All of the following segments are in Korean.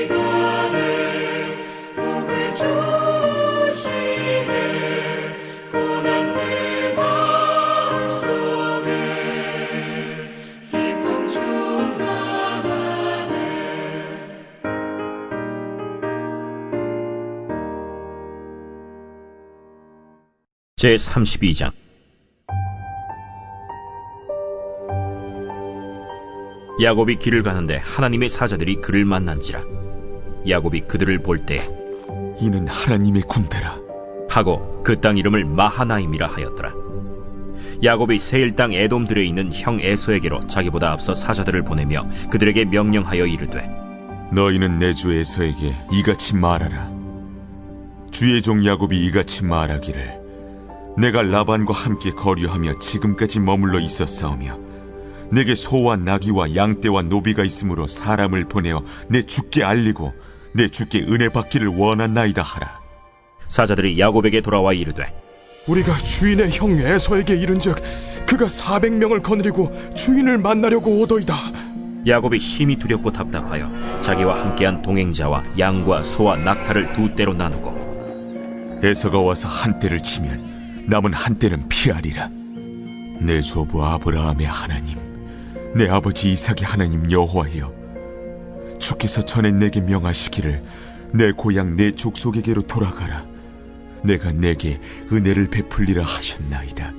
시간에 복을 주시네. 고난 내 마음속에 기쁨 충만하네. 제32장. 야곱이 길을 가는데 하나님의 사자들이 그를 만난지라. 야곱이 그들을 볼 때 이는 하나님의 군대라 하고 그 땅 이름을 마하나임이라 하였더라. 야곱이 세일 땅 에돔들에 있는 형 에서에게로 자기보다 앞서 사자들을 보내며 그들에게 명령하여 이르되, 너희는 내 주 에서에게 이같이 말하라. 주의 종 야곱이 이같이 말하기를, 내가 라반과 함께 거류하며 지금까지 머물러 있었사오며 내게 소와 나귀와 양떼와 노비가 있으므로 사람을 보내어 내 주께 알리고 내 주께 은혜 받기를 원하나이다 하라. 사자들이 야곱에게 돌아와 이르되, 우리가 주인의 형 에서에게 이른즉 그가 400명을 거느리고 주인을 만나려고 오더이다. 야곱이 심히 두렵고 답답하여 자기와 함께한 동행자와 양과 소와 낙타를 두 떼로 나누고, 에서가 와서 한 떼를 치면 남은 한 떼는 피하리라. 내 조부 아브라함의 하나님, 내 아버지 이삭의 하나님 여호와여, 주께서 전에 내게 명하시기를 내 고향 내 족속에게로 돌아가라. 내가 내게 은혜를 베풀리라 하셨나이다.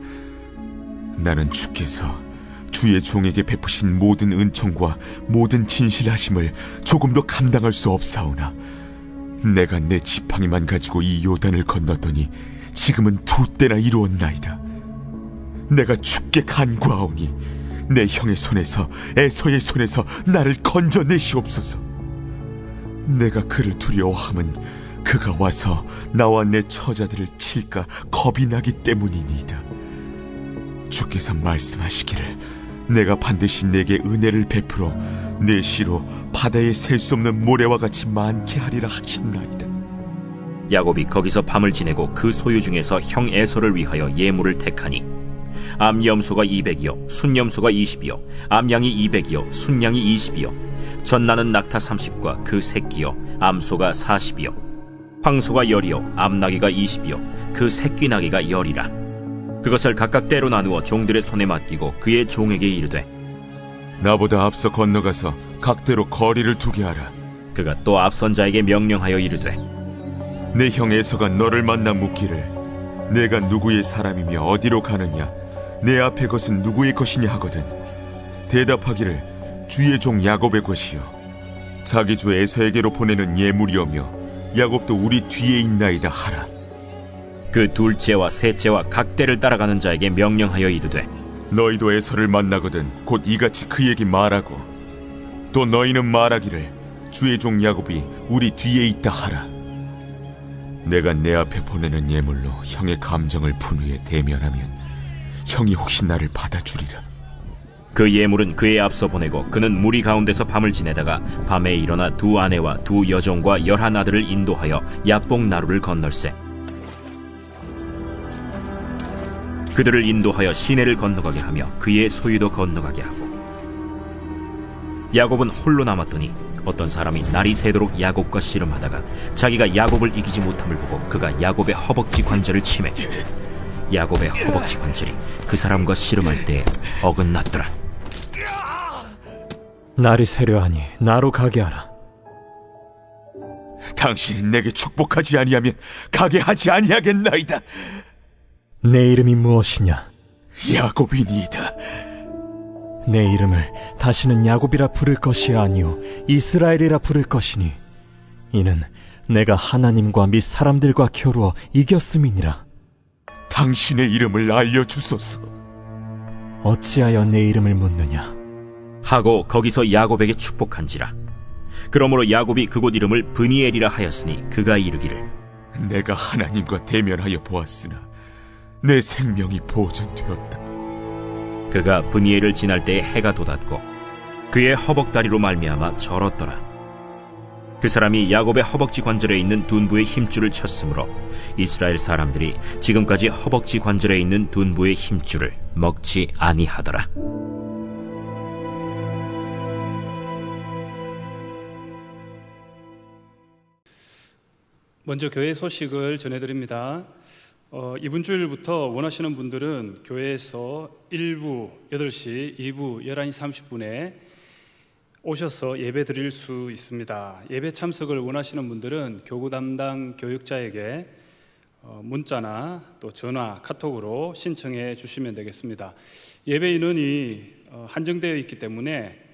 나는 주께서 주의 종에게 베푸신 모든 은총과 모든 진실하심을 조금도 감당할 수 없사오나, 내가 내 지팡이만 가지고 이 요단을 건넜더니 지금은 두 때나 이루었나이다. 내가 주께 간구하오니 내 형의 손에서 에서의 손에서 나를 건져내시옵소서. 내가 그를 두려워함은 그가 와서 나와 내 처자들을 칠까 겁이 나기 때문이니이다. 주께서 말씀하시기를, 내가 반드시 내게 은혜를 베풀어 내 시로 바다에 셀 수 없는 모래와 같이 많게 하리라 하셨나이다. 야곱이 거기서 밤을 지내고 그 소유 중에서 형 에서를 위하여 예물을 택하니, 암염소가 200이요 순염소가 20이요 암양이 200이요 순양이 20이요 젖나는 낙타 30과 그 새끼요 암소가 40이요 황소가 10이요 암나귀가 20이요 그 새끼 나귀가 10이라. 그것을 각각 때로 나누어 종들의 손에 맡기고 그의 종에게 이르되, 나보다 앞서 건너가서 각대로 거리를 두게 하라. 그가 또 앞선 자에게 명령하여 이르되, 내 형 에서가 너를 만나 묻기를, 내가 누구의 사람이며 어디로 가느냐, 내 앞에 것은 누구의 것이냐 하거든 대답하기를, 주의 종 야곱의 것이요 자기 주 에서에게로 보내는 예물이오며 야곱도 우리 뒤에 있나이다 하라. 그 둘째와 셋째와 각대를 따라가는 자에게 명령하여 이르되, 너희도 에서를 만나거든 곧 이같이 그에게 말하고, 또 너희는 말하기를, 주의 종 야곱이 우리 뒤에 있다 하라. 내가 내 앞에 보내는 예물로 형의 감정을 푼 후에 대면하면 형이 혹시 나를 받아주리라. 그 예물은 그의 앞서 보내고 그는 무리 가운데서 밤을 지내다가 밤에 일어나 두 아내와 두 여종과 11 아들을 인도하여 야복 나루를 건널세. 그들을 인도하여 시내를 건너가게 하며 그의 소유도 건너가게 하고, 야곱은 홀로 남았더니 어떤 사람이 날이 새도록 야곱과 씨름하다가 자기가 야곱을 이기지 못함을 보고 그가 야곱의 허벅지 관절을 치매 야곱의 허벅지 관절이 그 사람과 씨름할 때에 어긋났더라. 날이 새려하니 나로 가게 하라. 당신이 내게 축복하지 아니하면 가게 하지 아니하겠나이다. 내 이름이 무엇이냐? 야곱이니이다. 내 이름을 다시는 야곱이라 부를 것이 아니오 이스라엘이라 부를 것이니, 이는 내가 하나님과 및 사람들과 겨루어 이겼음이니라. 당신의 이름을 알려주소서. 어찌하여 내 이름을 묻느냐? 하고 거기서 야곱에게 축복한지라. 그러므로 야곱이 그곳 이름을 브니엘이라 하였으니 그가 이르기를, 내가 하나님과 대면하여 보았으나 내 생명이 보존되었다. 그가 브니엘을 지날 때에 해가 돋았고 그의 허벅다리로 말미암아 절었더라. 그 사람이 야곱의 허벅지 관절에 있는 둔부의 힘줄을 쳤으므로 이스라엘 사람들이 지금까지 허벅지 관절에 있는 둔부의 힘줄을 먹지 아니하더라. 먼저 교회 소식을 전해드립니다. 이번 주일부터 원하시는 분들은 교회에서 1부 8시, 2부 11시 30분에 오셔서 예배 드릴 수 있습니다. 예배 참석을 원하시는 분들은 교구 담당 교육자에게 문자나 또 전화, 카톡으로 신청해 주시면 되겠습니다. 예배 인원이 한정되어 있기 때문에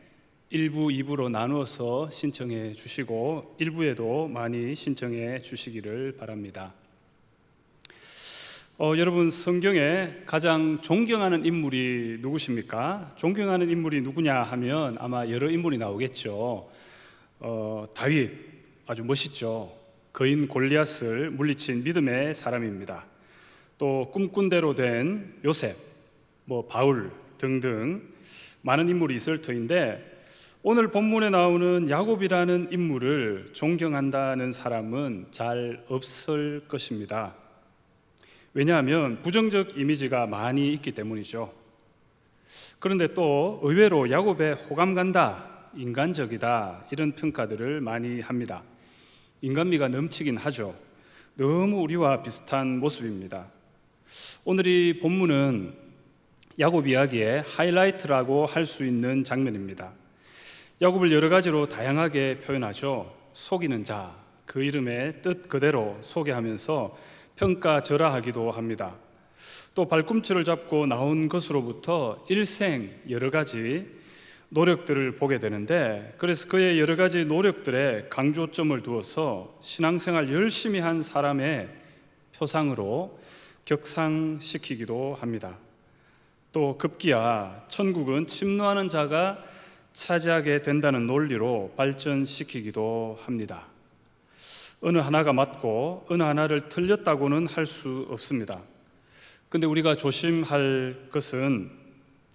1부, 2부로 나누어서 신청해 주시고 1부에도 많이 신청해 주시기를 바랍니다. 여러분, 성경에 가장 존경하는 인물이 누구십니까? 존경하는 인물이 누구냐 하면 아마 여러 인물이 나오겠죠. 다윗, 아주 멋있죠. 거인 골리앗을 물리친 믿음의 사람입니다. 또 꿈꾼 대로 된 요셉, 바울 등등 많은 인물이 있을 터인데, 오늘 본문에 나오는 야곱이라는 인물을 존경한다는 사람은 잘 없을 것입니다. 왜냐하면 부정적 이미지가 많이 있기 때문이죠. 그런데 또 의외로 야곱에 호감 간다, 인간적이다, 이런 평가들을 많이 합니다. 인간미가 넘치긴 하죠. 너무 우리와 비슷한 모습입니다. 오늘 이 본문은 야곱 이야기의 하이라이트라고 할 수 있는 장면입니다. 야곱을 여러 가지로 다양하게 표현하죠. 속이는 자, 그 이름의 뜻 그대로 소개하면서 평가절하하기도 합니다. 또 발꿈치를 잡고 나온 것으로부터 일생 여러 가지 노력들을 보게 되는데, 그래서 그의 여러 가지 노력들에 강조점을 두어서 신앙생활 열심히 한 사람의 표상으로 격상시키기도 합니다. 또 급기야 천국은 침노하는 자가 차지하게 된다는 논리로 발전시키기도 합니다. 어느 하나가 맞고 어느 하나를 틀렸다고는 할 수 없습니다. 근데 우리가 조심할 것은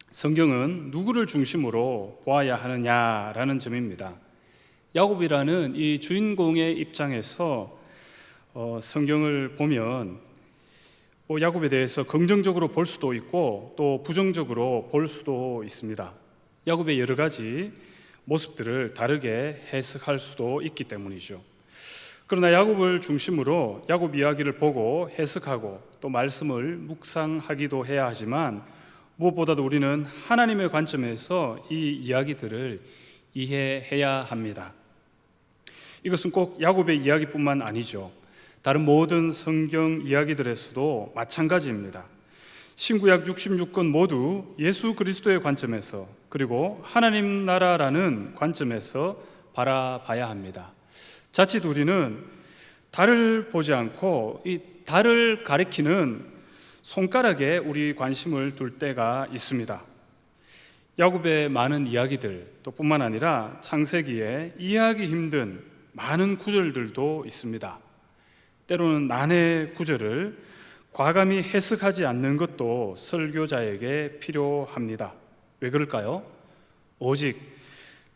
성경은 누구를 중심으로 보아야 하느냐라는 점입니다. 야곱이라는 이 주인공의 입장에서 성경을 보면 야곱에 대해서 긍정적으로 볼 수도 있고 또 부정적으로 볼 수도 있습니다. 야곱의 여러 가지 모습들을 다르게 해석할 수도 있기 때문이죠. 그러나 야곱을 중심으로 야곱 이야기를 보고 해석하고 또 말씀을 묵상하기도 해야 하지만, 무엇보다도 우리는 하나님의 관점에서 이 이야기들을 이해해야 합니다. 이것은 꼭 야곱의 이야기뿐만 아니죠. 다른 모든 성경 이야기들에서도 마찬가지입니다. 신구약 66권 모두 예수 그리스도의 관점에서, 그리고 하나님 나라라는 관점에서 바라봐야 합니다. 자칫 우리는 달을 보지 않고 이 달을 가리키는 손가락에 우리 관심을 둘 때가 있습니다. 야곱의 많은 이야기들 또 뿐만 아니라 창세기에 이해하기 힘든 많은 구절들도 있습니다. 때로는 난해 구절을 과감히 해석하지 않는 것도 설교자에게 필요합니다. 왜 그럴까요? 오직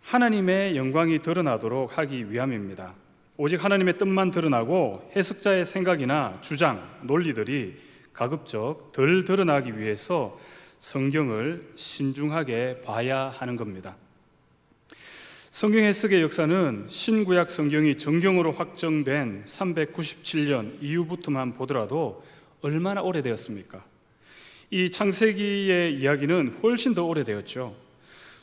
하나님의 영광이 드러나도록 하기 위함입니다. 오직 하나님의 뜻만 드러나고 해석자의 생각이나 주장, 논리들이 가급적 덜 드러나기 위해서 성경을 신중하게 봐야 하는 겁니다. 성경 해석의 역사는 신구약 성경이 정경으로 확정된 397년 이후부터만 보더라도 얼마나 오래되었습니까? 이 창세기의 이야기는 훨씬 더 오래되었죠.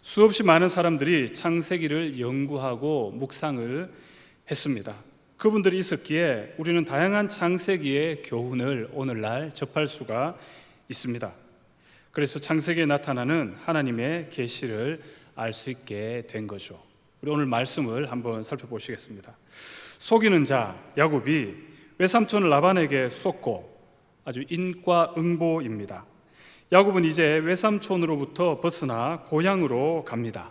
수없이 많은 사람들이 창세기를 연구하고 묵상을 했습니다. 그분들이 있었기에 우리는 다양한 창세기의 교훈을 오늘날 접할 수가 있습니다. 그래서 창세기에 나타나는 하나님의 계시를 알 수 있게 된 거죠. 우리 오늘 말씀을 한번 살펴보시겠습니다. 속이는 자 야곱이 외삼촌 라반에게 속고, 아주 인과응보입니다. 야곱은 이제 외삼촌으로부터 벗어나 고향으로 갑니다.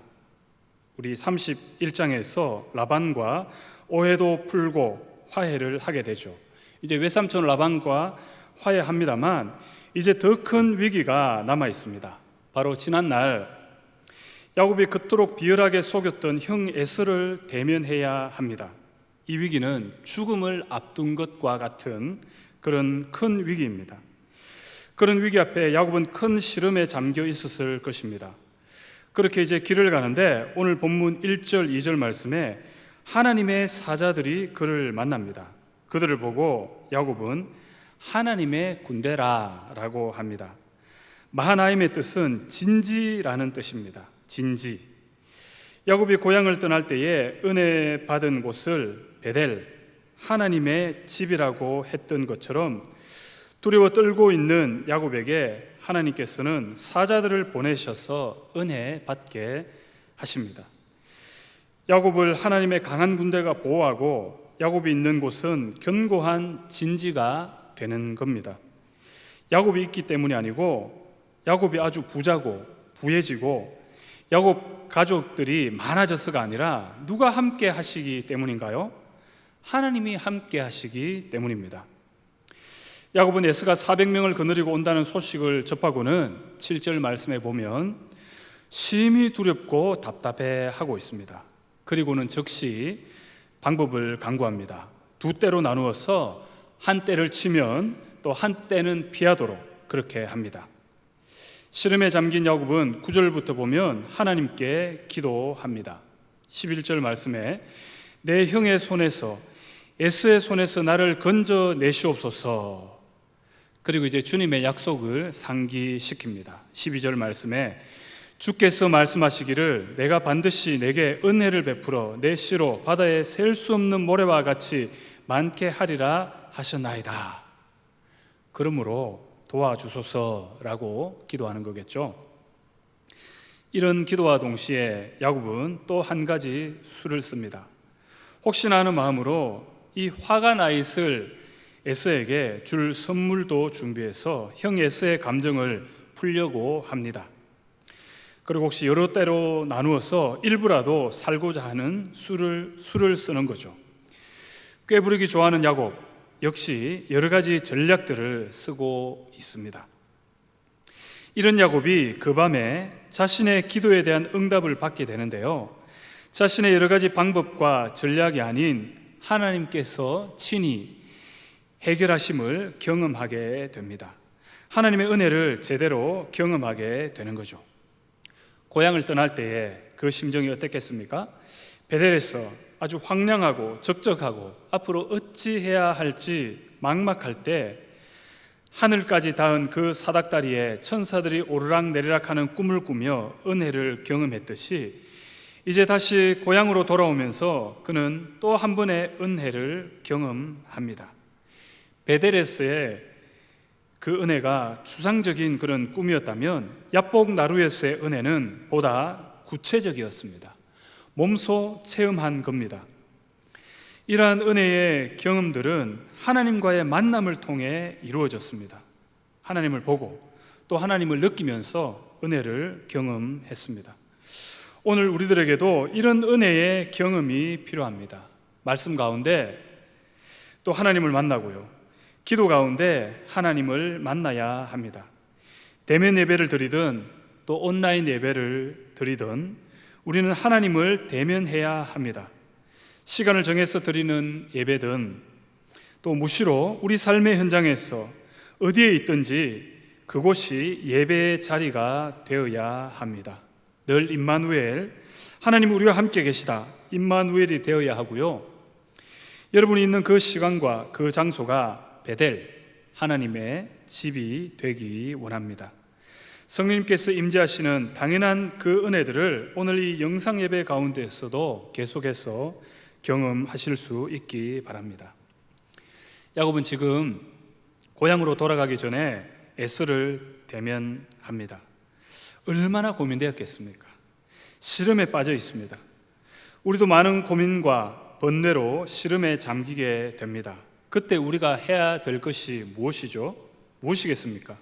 우리 31장에서 라반과 오해도 풀고 화해를 하게 되죠. 이제 외삼촌 라반과 화해합니다만 이제 더 큰 위기가 남아 있습니다. 바로 지난날 야곱이 그토록 비열하게 속였던 형 에서를 대면해야 합니다. 이 위기는 죽음을 앞둔 것과 같은 그런 큰 위기입니다. 그런 위기 앞에 야곱은 큰 시름에 잠겨 있었을 것입니다. 그렇게 이제 길을 가는데 오늘 본문 1절 2절 말씀에 하나님의 사자들이 그를 만납니다. 그들을 보고 야곱은 하나님의 군대라라고 합니다. 마하나임의 뜻은 진지라는 뜻입니다. 진지. 야곱이 고향을 떠날 때에 은혜 받은 곳을 베델, 하나님의 집이라고 했던 것처럼 두려워 떨고 있는 야곱에게 하나님께서는 사자들을 보내셔서 은혜 받게 하십니다. 야곱을 하나님의 강한 군대가 보호하고 야곱이 있는 곳은 견고한 진지가 되는 겁니다. 야곱이 있기 때문이 아니고 야곱이 아주 부자고 부해지고 야곱 가족들이 많아져서가 아니라 누가 함께 하시기 때문인가요? 하나님이 함께 하시기 때문입니다. 야곱은 에서가 400명을 거느리고 온다는 소식을 접하고는 7절 말씀에 보면 심히 두렵고 답답해하고 있습니다. 그리고는 즉시 방법을 강구합니다. 두 때로 나누어서 한 때를 치면 또 한 때는 피하도록 그렇게 합니다. 시름에 잠긴 야곱은 9절부터 보면 하나님께 기도합니다. 11절 말씀에 내 형의 손에서 에서의 손에서 나를 건져 내시옵소서. 그리고 이제 주님의 약속을 상기시킵니다. 12절 말씀에 주께서 말씀하시기를 내가 반드시 내게 은혜를 베풀어 내 씨로 바다에 셀 수 없는 모래와 같이 많게 하리라 하셨나이다. 그러므로 도와주소서라고 기도하는 거겠죠. 이런 기도와 동시에 야곱은 또 한 가지 수를 씁니다. 혹시나 하는 마음으로 이 화가 나 있을 에서에게 줄 선물도 준비해서 형 에서의 감정을 풀려고 합니다. 그리고 혹시 여러 때로 나누어서 일부라도 살고자 하는 수를 쓰는 거죠. 꾀부리기 좋아하는 야곱 역시 여러 가지 전략들을 쓰고 있습니다. 이런 야곱이 그 밤에 자신의 기도에 대한 응답을 받게 되는데요, 자신의 여러 가지 방법과 전략이 아닌 하나님께서 친히 해결하심을 경험하게 됩니다. 하나님의 은혜를 제대로 경험하게 되는 거죠. 고향을 떠날 때에 그 심정이 어땠겠습니까? 베델에서 아주 황량하고 적적하고 앞으로 어찌해야 할지 막막할 때 하늘까지 닿은 그 사닥다리에 천사들이 오르락내리락 하는 꿈을 꾸며 은혜를 경험했듯이 이제 다시 고향으로 돌아오면서 그는 또 한 번의 은혜를 경험합니다. 베델에서의 그 은혜가 추상적인 그런 꿈이었다면 야복 나루에서의 은혜는 보다 구체적이었습니다. 몸소 체험한 겁니다. 이러한 은혜의 경험들은 하나님과의 만남을 통해 이루어졌습니다. 하나님을 보고 또 하나님을 느끼면서 은혜를 경험했습니다. 오늘 우리들에게도 이런 은혜의 경험이 필요합니다. 말씀 가운데 또 하나님을 만나고요, 기도 가운데 하나님을 만나야 합니다. 대면 예배를 드리든 또 온라인 예배를 드리든 우리는 하나님을 대면해야 합니다. 시간을 정해서 드리는 예배든 또 무시로 우리 삶의 현장에서 어디에 있든지 그곳이 예배의 자리가 되어야 합니다. 늘 임마누엘, 하나님 우리와 함께 계시다, 임마누엘이 되어야 하고요, 여러분이 있는 그 시간과 그 장소가 베델, 하나님의 집이 되기 원합니다. 성령님께서 임재하시는 당연한 그 은혜들을 오늘 이 영상 예배 가운데서도 계속해서 경험하실 수 있기 바랍니다. 야곱은 지금 고향으로 돌아가기 전에 에서를 대면합니다. 얼마나 고민되었겠습니까? 시름에 빠져 있습니다. 우리도 많은 고민과 번뇌로 시름에 잠기게 됩니다. 그때 우리가 해야 될 것이 무엇이죠? 무엇이겠습니까?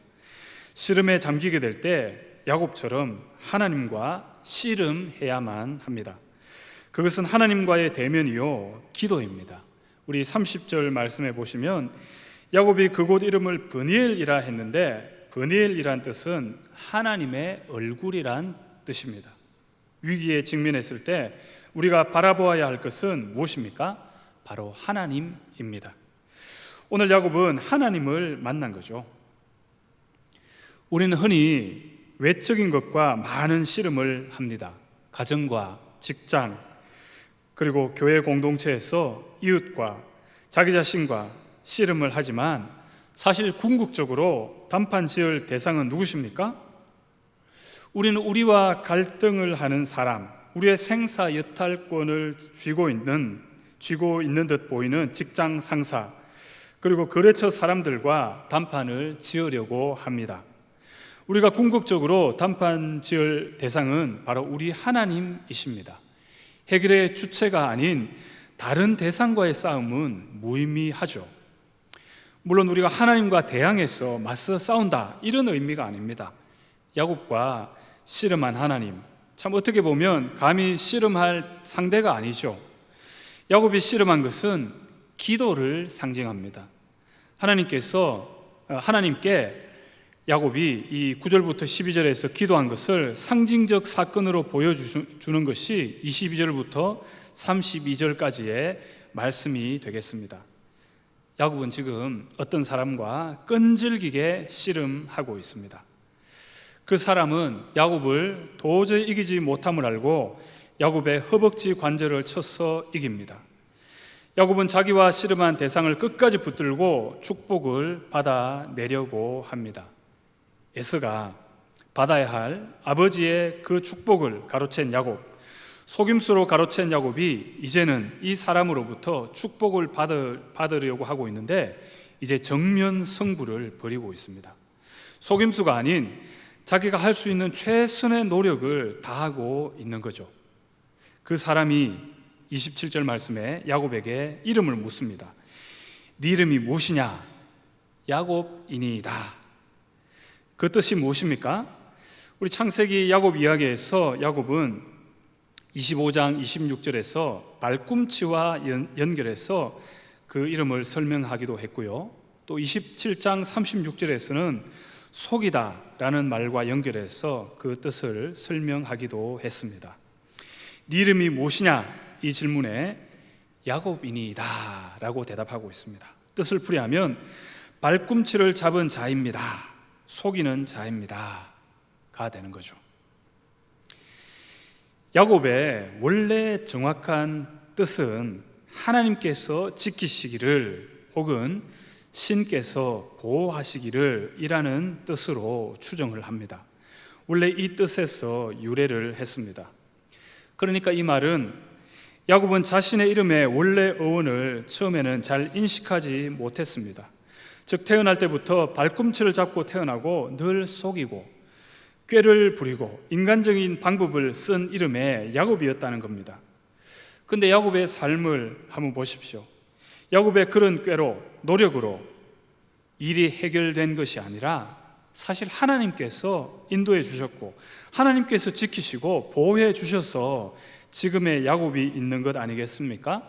시름에 잠기게 될 때 야곱처럼 하나님과 씨름해야만 합니다. 그것은 하나님과의 대면이요 기도입니다. 우리 30절 말씀해 보시면 야곱이 그곳 이름을 브니엘이라 했는데 브니엘이란 뜻은 하나님의 얼굴이란 뜻입니다. 위기에 직면했을 때 우리가 바라보아야 할 것은 무엇입니까? 바로 하나님입니다. 오늘 야곱은 하나님을 만난 거죠. 우리는 흔히 외적인 것과 많은 씨름을 합니다. 가정과 직장, 그리고 교회 공동체에서 이웃과 자기 자신과 씨름을 하지만 사실 궁극적으로 단판 지을 대상은 누구십니까? 우리는 우리와 갈등을 하는 사람, 우리의 생사 여탈권을 쥐고 있는 듯 보이는 직장 상사, 그리고 거래처 사람들과 단판을 지으려고 합니다. 우리가 궁극적으로 단판 지을 대상은 바로 우리 하나님이십니다. 해결의 주체가 아닌 다른 대상과의 싸움은 무의미하죠. 물론 우리가 하나님과 대항해서 맞서 싸운다, 이런 의미가 아닙니다. 야곱과 씨름한 하나님, 참 어떻게 보면 감히 씨름할 상대가 아니죠. 야곱이 씨름한 것은 기도를 상징합니다. 하나님께 야곱이 이 9절부터 12절에서 기도한 것을 상징적 사건으로 보여주는 것이 22절부터 32절까지의 말씀이 되겠습니다. 야곱은 지금 어떤 사람과 끈질기게 씨름하고 있습니다. 그 사람은 야곱을 도저히 이기지 못함을 알고 야곱의 허벅지 관절을 쳐서 이깁니다. 야곱은 자기와 씨름한 대상을 끝까지 붙들고 축복을 받아내려고 합니다. 에서가 받아야 할 아버지의 그 축복을 가로챈 야곱, 속임수로 가로챈 야곱이 이제는 이 사람으로부터 축복을 받으려고 하고 있는데 이제 정면 승부를 벌이고 있습니다. 속임수가 아닌 자기가 할 수 있는 최선의 노력을 다하고 있는 거죠. 그 사람이 27절 말씀에 야곱에게 이름을 묻습니다. 네 이름이 무엇이냐? 야곱이니이다. 그 뜻이 무엇입니까? 우리 창세기 야곱 이야기에서 야곱은 25장 26절에서 발꿈치와 연결해서 그 이름을 설명하기도 했고요. 또 27장 36절에서는 속이다 라는 말과 연결해서 그 뜻을 설명하기도 했습니다. 네 이름이 무엇이냐? 이 질문에 야곱이니이다 라고 대답하고 있습니다. 뜻을 풀이하면 발꿈치를 잡은 자입니다, 속이는 자입니다 가 되는 거죠. 야곱의 원래 정확한 뜻은 하나님께서 지키시기를 혹은 신께서 보호하시기를 이라는 뜻으로 추정을 합니다. 원래 이 뜻에서 유래를 했습니다. 그러니까 이 말은 야곱은 자신의 이름의 원래 어원을 처음에는 잘 인식하지 못했습니다. 즉 태어날 때부터 발꿈치를 잡고 태어나고 늘 속이고 꾀를 부리고 인간적인 방법을 쓴 이름의 야곱이었다는 겁니다. 근데 야곱의 삶을 한번 보십시오. 야곱의 그런 꾀로, 노력으로 일이 해결된 것이 아니라 사실 하나님께서 인도해 주셨고 하나님께서 지키시고 보호해 주셔서 지금의 야곱이 있는 것 아니겠습니까?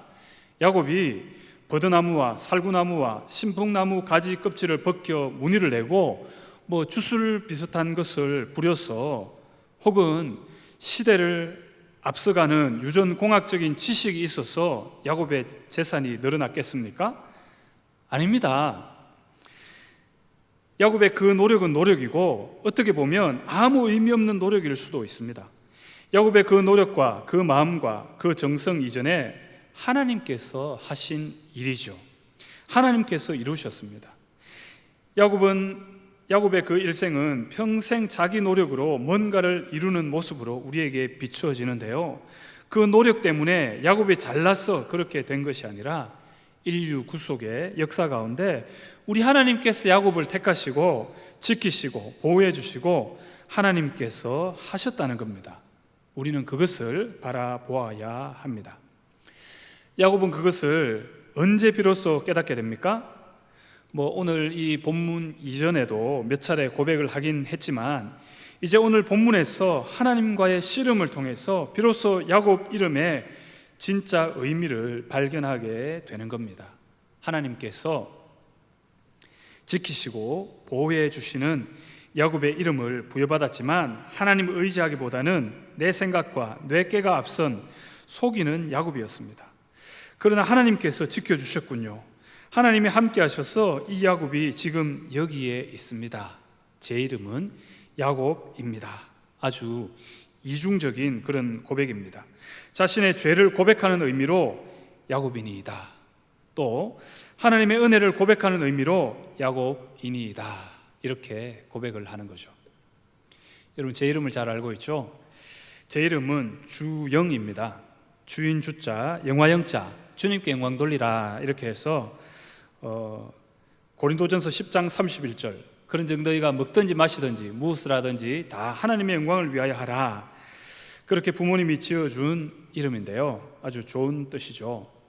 야곱이 버드나무와 살구나무와 신풍나무 가지 껍질을 벗겨 무늬를 내고 주술 비슷한 것을 부려서 혹은 시대를 앞서가는 유전공학적인 지식이 있어서 야곱의 재산이 늘어났겠습니까? 아닙니다. 야곱의 그 노력은 노력이고 어떻게 보면 아무 의미 없는 노력일 수도 있습니다. 야곱의 그 노력과 그 마음과 그 정성 이전에 하나님께서 하신 일이죠. 하나님께서 이루셨습니다. 야곱의 그 일생은 평생 자기 노력으로 뭔가를 이루는 모습으로 우리에게 비추어지는데요, 그 노력 때문에 야곱이 잘나서 그렇게 된 것이 아니라 인류 구속의 역사 가운데 우리 하나님께서 야곱을 택하시고 지키시고 보호해 주시고 하나님께서 하셨다는 겁니다. 우리는 그것을 바라보아야 합니다. 야곱은 그것을 언제 비로소 깨닫게 됩니까? 오늘 이 본문 이전에도 몇 차례 고백을 하긴 했지만 이제 오늘 본문에서 하나님과의 씨름을 통해서 비로소 야곱 이름의 진짜 의미를 발견하게 되는 겁니다. 하나님께서 지키시고 보호해 주시는 야곱의 이름을 부여받았지만 하나님을 의지하기보다는 내 생각과 뇌깨가 앞선 속이는 야곱이었습니다. 그러나 하나님께서 지켜주셨군요. 하나님이 함께 하셔서 이 야곱이 지금 여기에 있습니다. 제 이름은 야곱입니다. 아주 이중적인 그런 고백입니다. 자신의 죄를 고백하는 의미로 야곱이니이다, 또 하나님의 은혜를 고백하는 의미로 야곱이니이다, 이렇게 고백을 하는 거죠. 여러분, 제 이름을 잘 알고 있죠? 제 이름은 주영입니다. 주인 주자, 영화 영자, 주님께 영광 돌리라, 이렇게 해서 고린도전서 10장 31절, 그런즉 너희가 먹든지 마시든지 무엇을 하든지 다 하나님의 영광을 위하여 하라, 그렇게 부모님이 지어준 이름인데요, 아주 좋은 뜻이죠.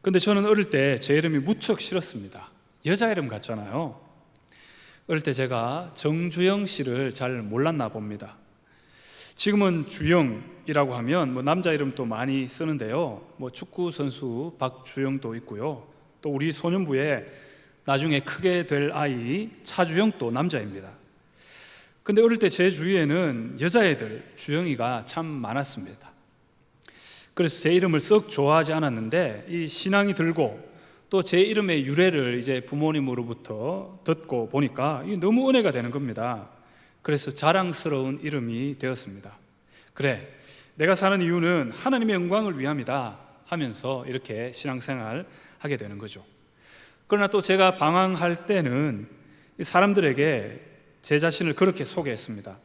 근데 저는 어릴 때 제 이름이 무척 싫었습니다. 여자 이름 같잖아요. 어릴 때 제가 정주영 씨를 잘 몰랐나 봅니다. 지금은 주영이라고 하면 남자 이름도 많이 쓰는데요, 축구 선수 박주영도 있고요, 또 우리 소년부에 나중에 크게 될 아이 차주영도 남자입니다. 근데 어릴 때 제 주위에는 여자애들 주영이가 참 많았습니다. 그래서 제 이름을 썩 좋아하지 않았는데 이 신앙이 들고 또 제 이름의 유래를 이제 부모님으로부터 듣고 보니까 이게 너무 은혜가 되는 겁니다. 그래서 자랑스러운 이름이 되었습니다. 그래, 내가 사는 이유는 하나님의 영광을 위함이다 하면서 이렇게 신앙생활 하게 되는 거죠. 그러나 또 제가 방황할 때는 사람들에게 제 자신을 그렇게 소개했습니다.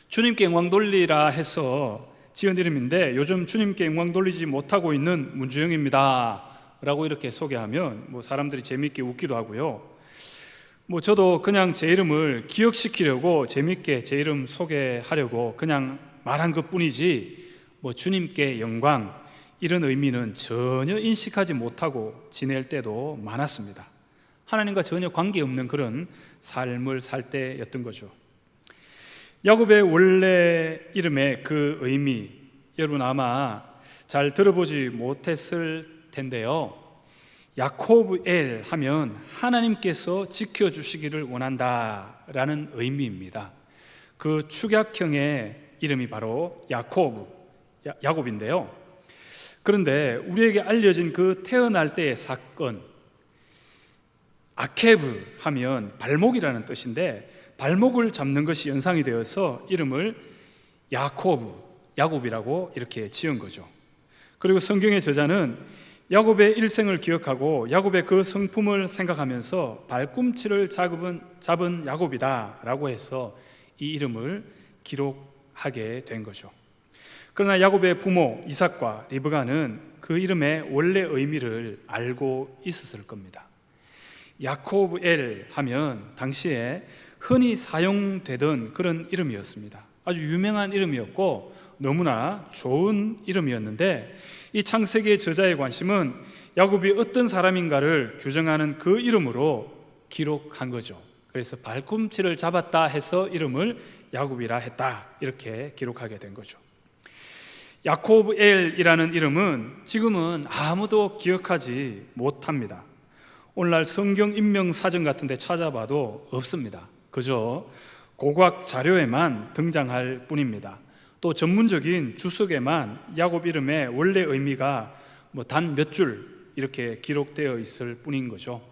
주님께 영광 돌리라 해서 지은 이름인데 요즘 주님께 영광 돌리지 못하고 있는 문주영입니다 라고 이렇게 소개하면 사람들이 재미있게 웃기도 하고요, 저도 그냥 제 이름을 기억시키려고 재미있게 제 이름 소개하려고 그냥 말한 것 뿐이지 주님께 영광 이런 의미는 전혀 인식하지 못하고 지낼 때도 많았습니다. 하나님과 전혀 관계없는 그런 삶을 살 때였던 거죠. 야곱의 원래 이름의 그 의미, 여러분 아마 잘 들어보지 못했을 텐데요, 야코브엘 하면 하나님께서 지켜주시기를 원한다라는 의미입니다. 그 축약형의 이름이 바로 야곱인데요, 그런데 우리에게 알려진 그 태어날 때의 사건, 아케브 하면 발목이라는 뜻인데 발목을 잡는 것이 연상이 되어서 이름을 야곱이라고 이렇게 지은 거죠. 그리고 성경의 저자는 야곱의 일생을 기억하고 야곱의 그 성품을 생각하면서 발꿈치를 잡은 야곱이다 라고 해서 이 이름을 기록하게 된 거죠. 그러나 야곱의 부모 이삭과 리브가는 그 이름의 원래 의미를 알고 있었을 겁니다. 야코브엘 하면 당시에 흔히 사용되던 그런 이름이었습니다. 아주 유명한 이름이었고 너무나 좋은 이름이었는데 이 창세기의 저자의 관심은 야곱이 어떤 사람인가를 규정하는 그 이름으로 기록한 거죠. 그래서 발꿈치를 잡았다 해서 이름을 야곱이라 했다, 이렇게 기록하게 된 거죠. 야코브엘이라는 이름은 지금은 아무도 기억하지 못합니다. 오늘날 성경 인명 사전 같은 데 찾아봐도 없습니다. 그저 고고학 자료에만 등장할 뿐입니다. 또 전문적인 주석에만 야곱 이름의 원래 의미가 단 몇 줄 이렇게 기록되어 있을 뿐인 거죠.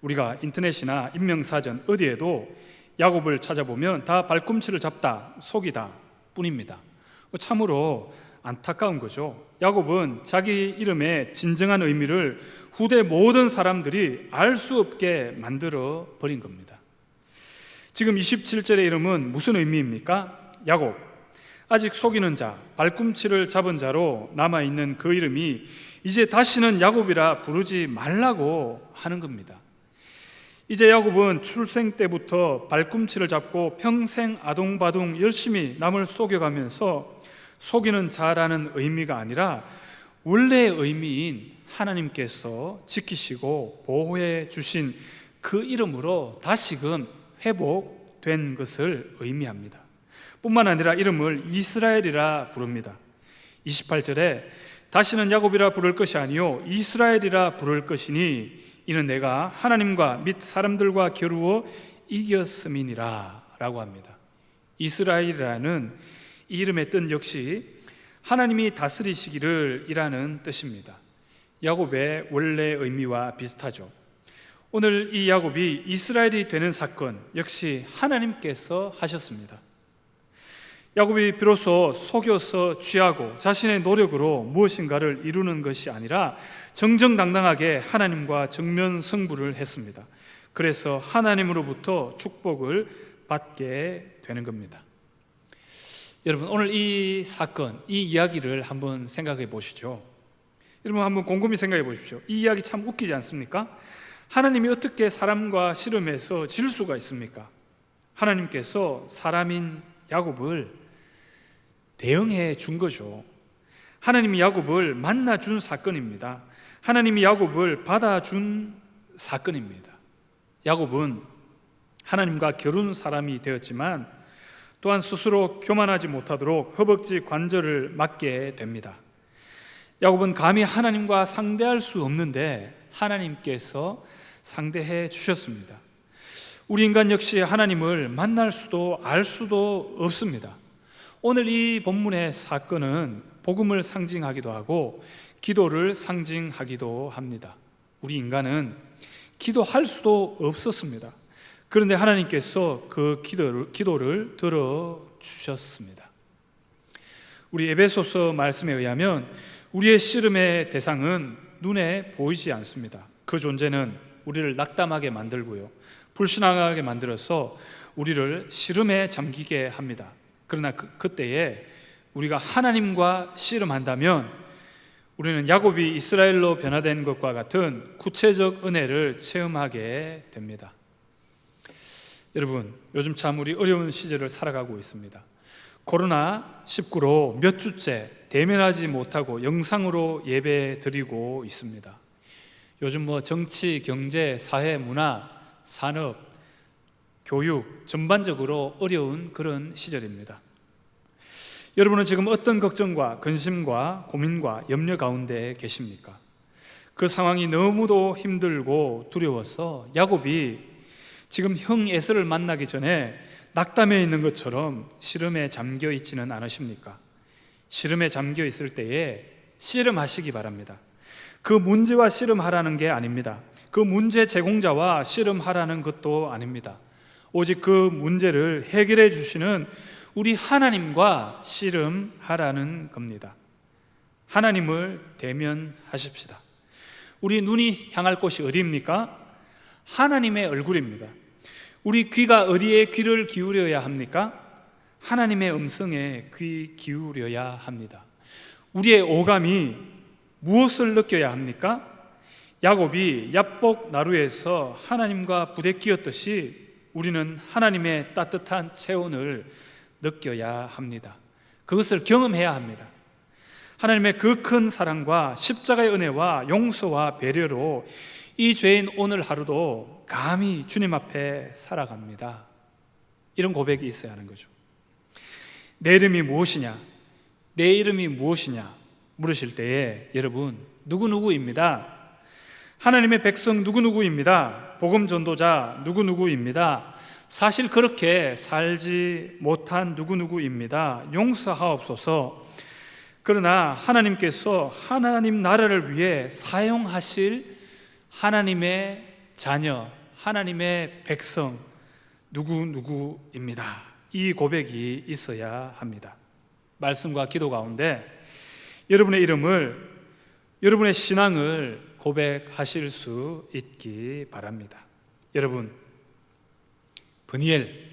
우리가 인터넷이나 인명사전 어디에도 야곱을 찾아보면 다 발꿈치를 잡다, 속이다 뿐입니다. 참으로 안타까운 거죠. 야곱은 자기 이름의 진정한 의미를 후대 모든 사람들이 알 수 없게 만들어 버린 겁니다. 지금 27절의 이름은 무슨 의미입니까? 야곱, 아직 속이는 자, 발꿈치를 잡은 자로 남아있는 그 이름이 이제 다시는 야곱이라 부르지 말라고 하는 겁니다. 이제 야곱은 출생 때부터 발꿈치를 잡고 평생 아둥바둥 열심히 남을 속여가면서 속이는 자라는 의미가 아니라 원래의 의미인 하나님께서 지키시고 보호해 주신 그 이름으로 다시금 회복된 것을 의미합니다. 뿐만 아니라 이름을 이스라엘이라 부릅니다. 28절에 다시는 야곱이라 부를 것이 아니요 이스라엘이라 부를 것이니 이는 내가 하나님과 및 사람들과 겨루어 이겼음이니라 라고 합니다. 이스라엘이라는 이 이름의 뜻 역시 하나님이 다스리시기를 이라는 뜻입니다. 야곱의 원래 의미와 비슷하죠. 오늘 이 야곱이 이스라엘이 되는 사건 역시 하나님께서 하셨습니다. 야곱이 비로소 속여서 취하고 자신의 노력으로 무엇인가를 이루는 것이 아니라 정정당당하게 하나님과 정면 승부를 했습니다. 그래서 하나님으로부터 축복을 받게 되는 겁니다. 여러분, 오늘 이 사건, 이 이야기를 한번 생각해 보시죠. 여러분, 한번 곰곰이 생각해 보십시오. 이 이야기 참 웃기지 않습니까? 하나님이 어떻게 사람과 씨름해서 질 수가 있습니까? 하나님께서 사람인 야곱을 대응해 준 거죠. 하나님이 야곱을 만나 준 사건입니다. 하나님이 야곱을 받아준 사건입니다. 야곱은 하나님과 겨룬 사람이 되었지만 또한 스스로 교만하지 못하도록 허벅지 관절을 맞게 됩니다. 야곱은 감히 하나님과 상대할 수 없는데 하나님께서 상대해 주셨습니다. 우리 인간 역시 하나님을 만날 수도 알 수도 없습니다. 오늘 이 본문의 사건은 복음을 상징하기도 하고 기도를 상징하기도 합니다. 우리 인간은 기도할 수도 없었습니다. 그런데 하나님께서 그 기도를 들어주셨습니다. 우리 에베소서 말씀에 의하면 우리의 씨름의 대상은 눈에 보이지 않습니다. 그 존재는 우리를 낙담하게 만들고요, 불신앙하게 만들어서 우리를 씨름에 잠기게 합니다. 그러나 그때에 우리가 하나님과 씨름한다면 우리는 야곱이 이스라엘로 변화된 것과 같은 구체적 은혜를 체험하게 됩니다. 여러분, 요즘 참 우리 어려운 시절을 살아가고 있습니다. 코로나19로 몇 주째 대면하지 못하고 영상으로 예배 드리고 있습니다. 요즘 정치, 경제, 사회, 문화, 산업, 교육 전반적으로 어려운 그런 시절입니다. 여러분은 지금 어떤 걱정과 근심과 고민과 염려 가운데 계십니까? 그 상황이 너무도 힘들고 두려워서 야곱이 지금 형 에서를 만나기 전에 낙담해 있는 것처럼 씨름에 잠겨 있지는 않으십니까? 씨름에 잠겨 있을 때에 씨름하시기 바랍니다. 그 문제와 씨름하라는 게 아닙니다. 그 문제 제공자와 씨름하라는 것도 아닙니다. 오직 그 문제를 해결해 주시는 우리 하나님과 씨름하라는 겁니다. 하나님을 대면하십시다. 우리 눈이 향할 곳이 어디입니까? 하나님의 얼굴입니다. 우리 귀가 어디에 귀를 기울여야 합니까? 하나님의 음성에 귀 기울여야 합니다. 우리의 오감이 무엇을 느껴야 합니까? 야곱이 야복 나루에서 하나님과 부대끼었듯이 우리는 하나님의 따뜻한 체온을 느껴야 합니다. 그것을 경험해야 합니다. 하나님의 그 큰 사랑과 십자가의 은혜와 용서와 배려로 이 죄인 오늘 하루도 감히 주님 앞에 살아갑니다. 이런 고백이 있어야 하는 거죠. 내 이름이 무엇이냐? 내 이름이 무엇이냐? 물으실 때에 여러분, 누구누구입니다. 하나님의 백성 누구누구입니다. 복음 전도자 누구누구입니다. 사실 그렇게 살지 못한 누구누구입니다. 용서하옵소서. 그러나 하나님께서 하나님 나라를 위해 사용하실 하나님의 자녀, 하나님의 백성 누구누구입니다. 이 고백이 있어야 합니다. 말씀과 기도 가운데 여러분의 이름을, 여러분의 신앙을 고백하실 수 있기 바랍니다. 여러분, 브니엘,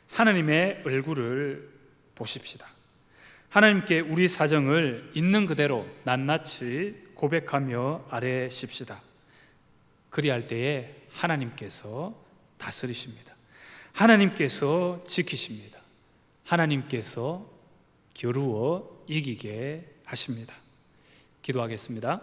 하나님의 얼굴을 보십시다. 하나님께 우리 사정을 있는 그대로 낱낱이 고백하며 아뢰십시다. 그리할 때에 하나님께서 다스리십니다. 하나님께서 지키십니다. 하나님께서 겨루어 이기게 하십니다. 기도하겠습니다.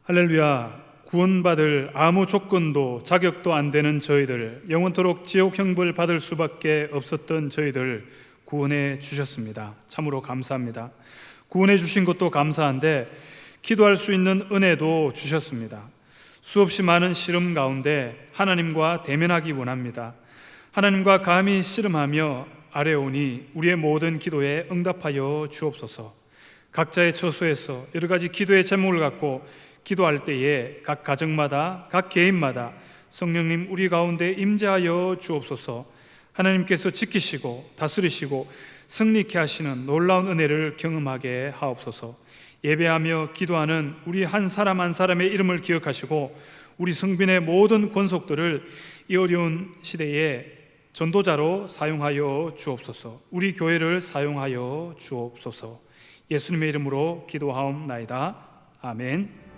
할렐루야. 구원받을 아무 조건도 자격도 안 되는 저희들, 영원토록 지옥 형벌 받을 수밖에 없었던 저희들 구원해 주셨습니다. 참으로 감사합니다. 구원해 주신 것도 감사한데 기도할 수 있는 은혜도 주셨습니다. 수없이 많은 씨름 가운데 하나님과 대면하기 원합니다. 하나님과 감히 씨름하며 아뢰오니 우리의 모든 기도에 응답하여 주옵소서. 각자의 처소에서 여러 가지 기도의 제목을 갖고 기도할 때에 각 가정마다, 각 개인마다 성령님 우리 가운데 임재하여 주옵소서. 하나님께서 지키시고 다스리시고 승리케 하시는 놀라운 은혜를 경험하게 하옵소서. 예배하며 기도하는 우리 한 사람 한 사람의 이름을 기억하시고 우리 성빈의 모든 권속들을 이 어려운 시대에 전도자로 사용하여 주옵소서. 우리 교회를 사용하여 주옵소서. 예수님의 이름으로 기도하옵나이다. 아멘.